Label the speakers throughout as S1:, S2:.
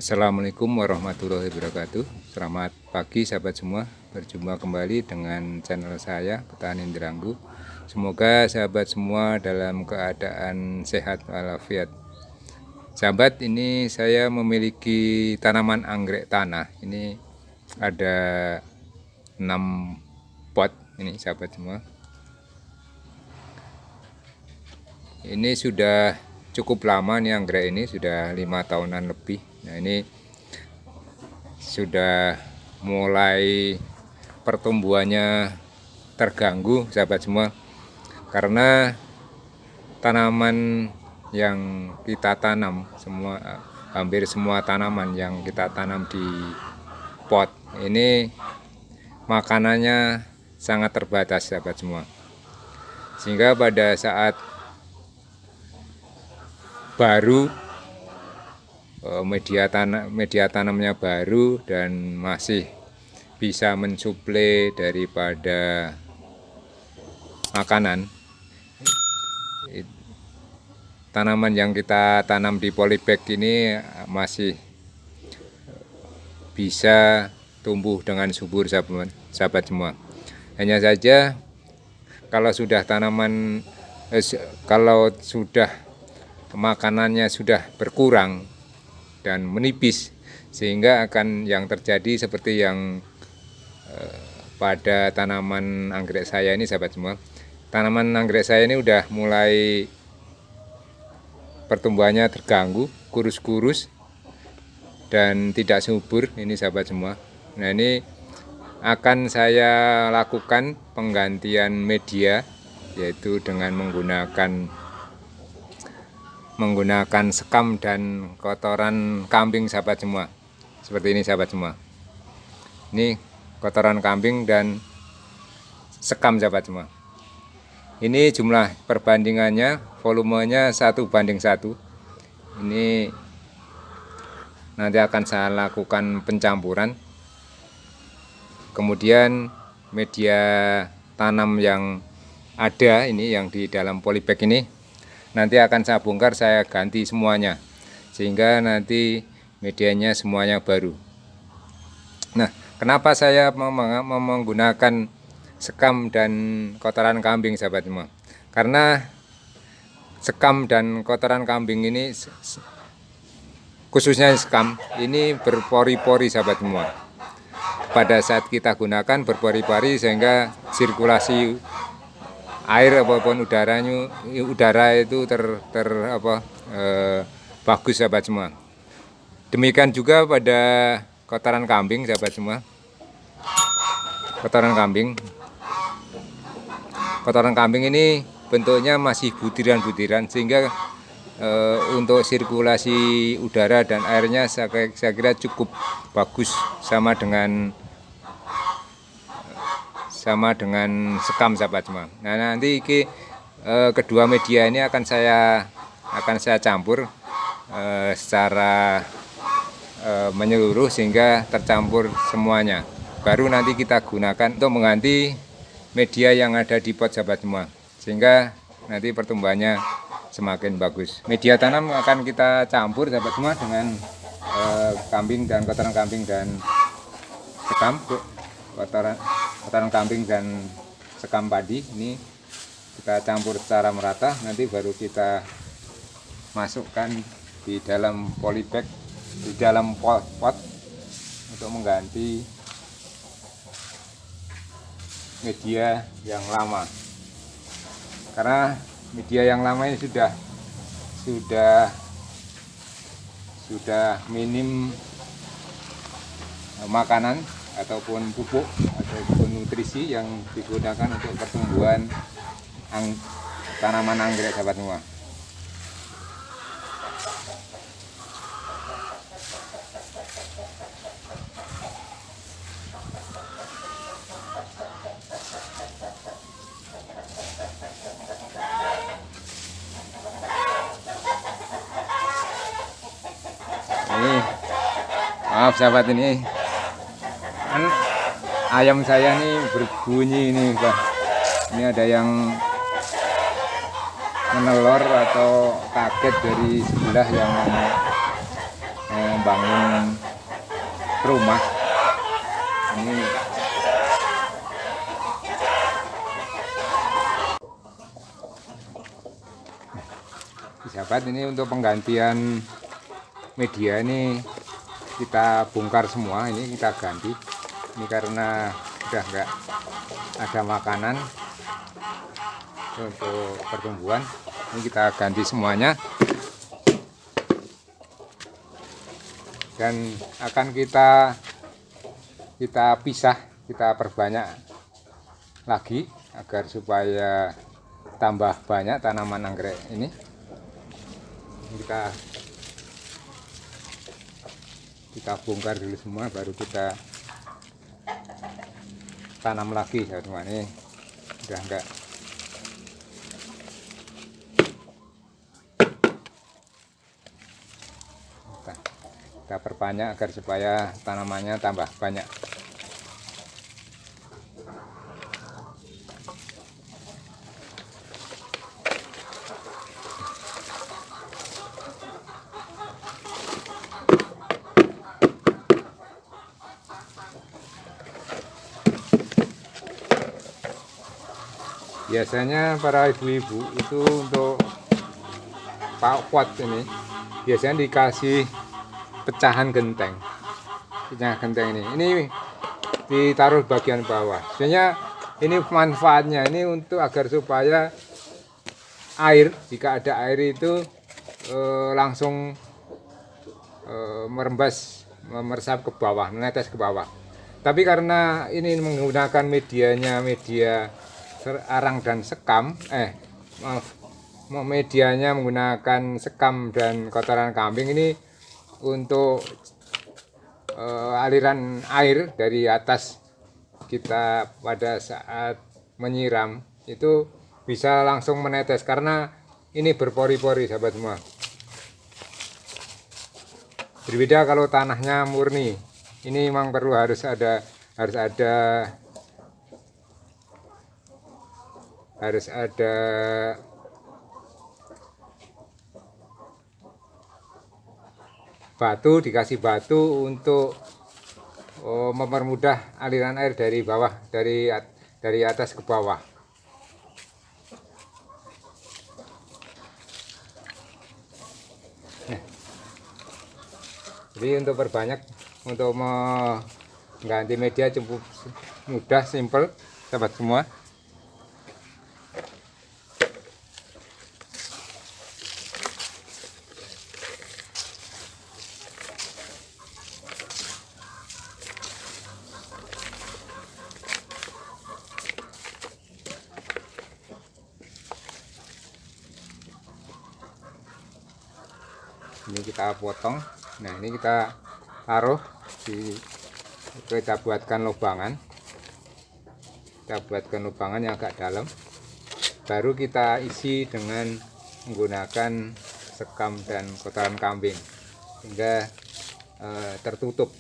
S1: Assalamualaikum warahmatullahi wabarakatuh. Selamat pagi sahabat semua. Berjumpa kembali dengan channel saya Petani Indranggu. Semoga sahabat semua dalam keadaan sehat walafiat. Sahabat, ini saya memiliki tanaman anggrek tanah. Ini ada 6 pot ini sahabat semua. Ini sudah cukup lama nih anggrek ini, sudah 5 tahunan lebih. Nah, ini sudah mulai pertumbuhannya terganggu sahabat semua, karena tanaman yang kita tanam hampir semua tanaman yang kita tanam di pot ini makanannya sangat terbatas sahabat semua, sehingga pada saat baru media tanamnya baru dan masih bisa mensuplai daripada makanan, tanaman yang kita tanam di polybag ini masih bisa tumbuh dengan subur sahabat semua. Hanya saja kalau sudah makanannya sudah berkurang dan menipis, sehingga akan yang terjadi seperti yang pada tanaman anggrek saya ini sahabat semua. Tanaman anggrek saya ini udah mulai pertumbuhannya terganggu, kurus-kurus dan tidak subur ini sahabat semua. Nah, ini akan saya lakukan penggantian media, yaitu dengan menggunakan sekam dan kotoran kambing sahabat semua. Seperti ini sahabat semua. Ini kotoran kambing dan sekam sahabat semua. Ini jumlah perbandingannya, volumenya 1:1. Ini nanti akan saya lakukan pencampuran. Kemudian media tanam yang ada ini, yang di dalam polybag ini, nanti akan saya bongkar, saya ganti semuanya, sehingga nanti medianya semuanya baru. Nah, kenapa saya menggunakan sekam dan kotoran kambing sahabat semua? Karena sekam dan kotoran kambing ini, khususnya sekam ini, berpori-pori sahabat semua. Pada saat kita gunakan berpori-pori, sehingga sirkulasi air apapun udara itu bagus sahabat semua. Demikian juga pada kotoran kambing sahabat semua. Kotoran kambing ini bentuknya masih butiran-butiran, sehingga untuk sirkulasi udara dan airnya saya kira cukup bagus, sama dengan sekam sahabat semua. Nah, nanti kedua media ini akan saya campur secara menyeluruh, sehingga tercampur semuanya. Baru nanti kita gunakan untuk mengganti media yang ada di pot sahabat semua, sehingga nanti pertumbuhannya semakin bagus. Media tanam akan kita campur sahabat semua dengan kambing dan kotoran kambing dan sekam. Kotoran kambing dan sekam padi ini kita campur secara merata, nanti baru kita masukkan di dalam polybag, di dalam pot untuk mengganti media yang lama. Karena media yang lama ini sudah minim makanan ataupun pupuk ataupun nutrisi yang digunakan untuk pertumbuhan tanaman anggrek sahabat semua. Ini maaf sahabat, ini kan ayam saya nih berbunyi ini, Pak. Ini ada yang menelor atau kaget dari sebelah yang membangun rumah. Ini sahabat, ini untuk penggantian media ini kita bongkar semua, ini kita ganti. Ini karena udah enggak ada makanan untuk pertumbuhan, ini kita ganti semuanya dan akan kita pisah, kita perbanyak lagi agar supaya tambah banyak tanaman anggrek ini. Kita bongkar dulu semua, baru kita tanam lagi ya teman. Ini udah enggak, kita perbanyak agar supaya tanamannya tambah banyak. Biasanya para ibu-ibu itu untuk pot ini biasanya dikasih pecahan genteng. Pecahan genteng ini ditaruh bagian bawah. Sebenarnya ini manfaatnya ini untuk agar supaya air, jika ada air itu langsung meresap ke bawah, menetes ke bawah. Tapi karena ini menggunakan media arang dan sekam, medianya menggunakan sekam dan kotoran kambing, ini untuk aliran air dari atas kita pada saat menyiram itu bisa langsung menetes karena ini berpori-pori sahabat semua. Berbeda kalau tanahnya murni, ini memang perlu harus ada batu, dikasih batu untuk mempermudah aliran air dari bawah, dari atas ke bawah. Jadi untuk perbanyak, untuk mengganti media cukup mudah, simple sahabat semua. Ini kita potong. Nah, ini kita taruh kita buatkan lubangan. Kita buatkan lubangan yang agak dalam. Baru kita isi dengan menggunakan sekam dan kotoran kambing hingga tertutup.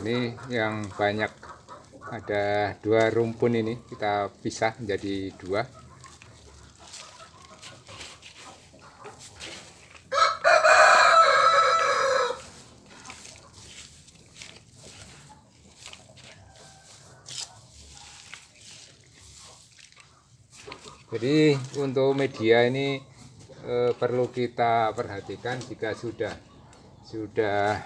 S1: ini yang banyak, ada 2 rumpun, ini kita pisah menjadi 2. Jadi untuk media ini perlu kita perhatikan. Jika sudah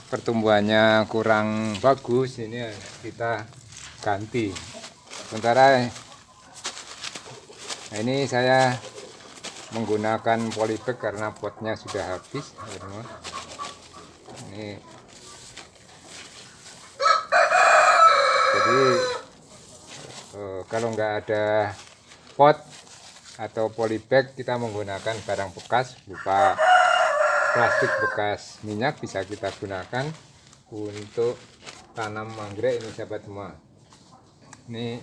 S1: pertumbuhannya kurang bagus, ini kita ganti. Sementara ini saya menggunakan polybag karena potnya sudah habis. Ini jadi kalau nggak ada pot atau polybag, kita menggunakan barang bekas berupa plastik bekas minyak, bisa kita gunakan untuk tanam anggrek ini sahabat semua. Ini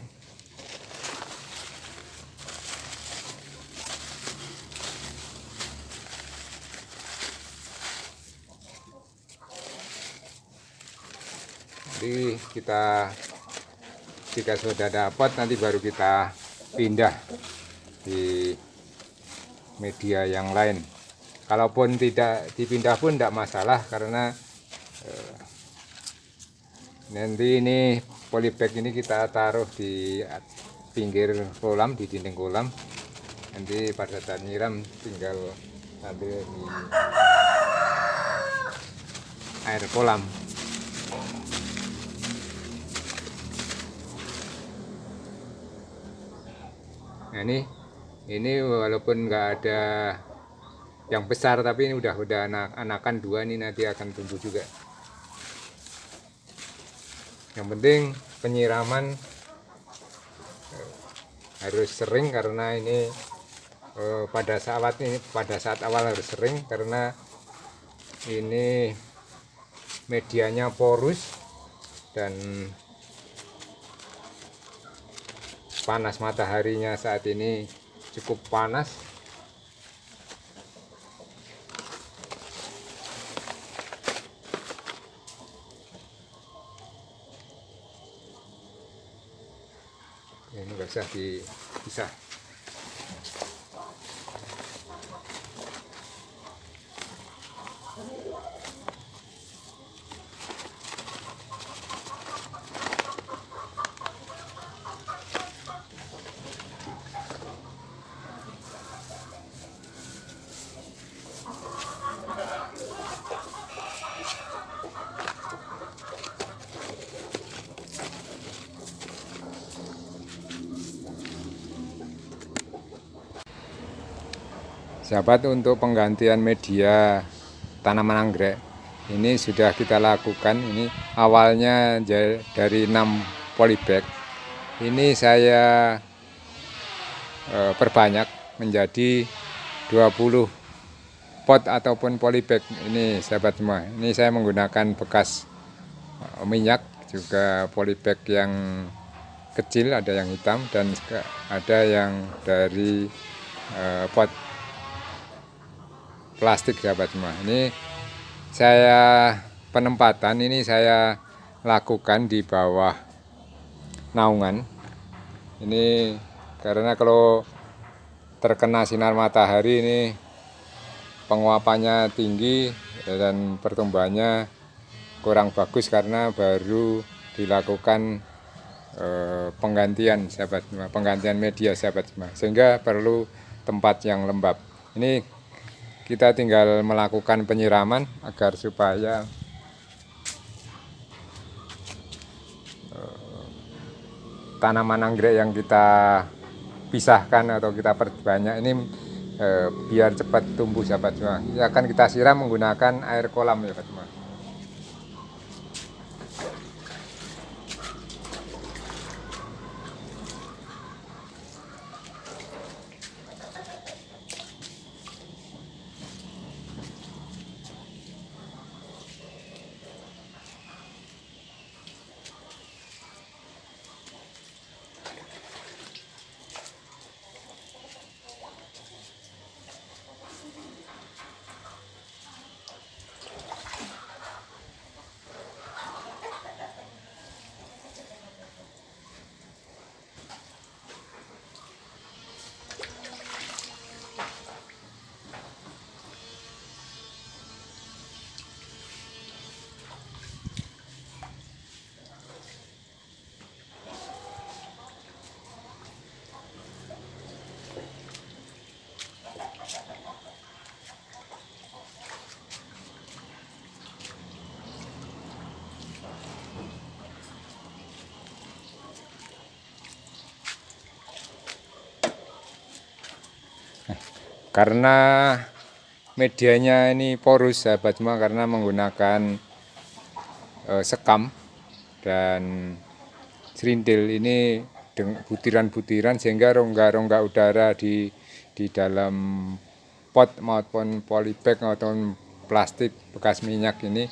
S1: jadi kita, jika sudah dapat, nanti baru kita pindah di media yang lain. Kalaupun tidak dipindah pun tidak masalah, karena nanti ini polybag ini kita taruh di pinggir kolam, di dinding kolam. Nanti pada saat nyiram tinggal ambil di air kolam. Nah, ini walaupun nggak ada yang besar, tapi ini udah anakan 2 nih, nanti akan tumbuh juga. Yang penting penyiraman harus sering, karena ini pada saat awal harus sering, karena ini medianya porus dan panas mataharinya saat ini cukup panas. Ini nggak usah dipisah. Sahabat, untuk penggantian media tanaman anggrek ini sudah kita lakukan. Ini awalnya dari 6 polybag, ini saya perbanyak menjadi 20 pot ataupun polybag. Ini sahabat semua, ini saya menggunakan bekas minyak, juga polybag yang kecil, ada yang hitam dan ada yang dari pot plastik sahabat semua. Ini saya penempatan ini saya lakukan di bawah naungan. Ini karena kalau terkena sinar matahari ini penguapannya tinggi dan pertumbuhannya kurang bagus, karena baru dilakukan penggantian sahabat semua, penggantian media sahabat semua, sehingga perlu tempat yang lembab. Ini kita tinggal melakukan penyiraman agar supaya tanaman anggrek yang kita pisahkan atau kita perbanyak ini biar cepat tumbuh sahabat semua. Akan kita siram menggunakan air kolam ya sahabat semua. Karena medianya ini porus sahabat semua, karena menggunakan sekam dan serintil ini dengan butiran-butiran, sehingga rongga-rongga udara di dalam pot maupun polybag maupun plastik bekas minyak ini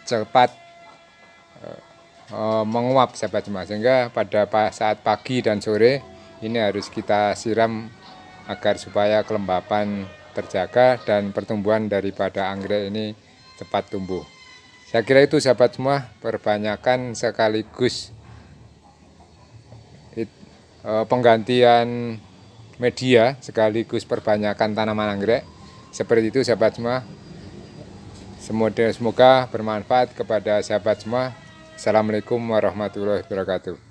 S1: cepat menguap sahabat semua, sehingga pada saat pagi dan sore ini harus kita siram agar supaya kelembapan terjaga dan pertumbuhan daripada anggrek ini cepat tumbuh. Saya kira itu sahabat semua, perbanyakan sekaligus penggantian media sekaligus perbanyakan tanaman anggrek. Seperti itu sahabat semua. Semoga bermanfaat kepada sahabat semua. Assalamualaikum warahmatullahi wabarakatuh.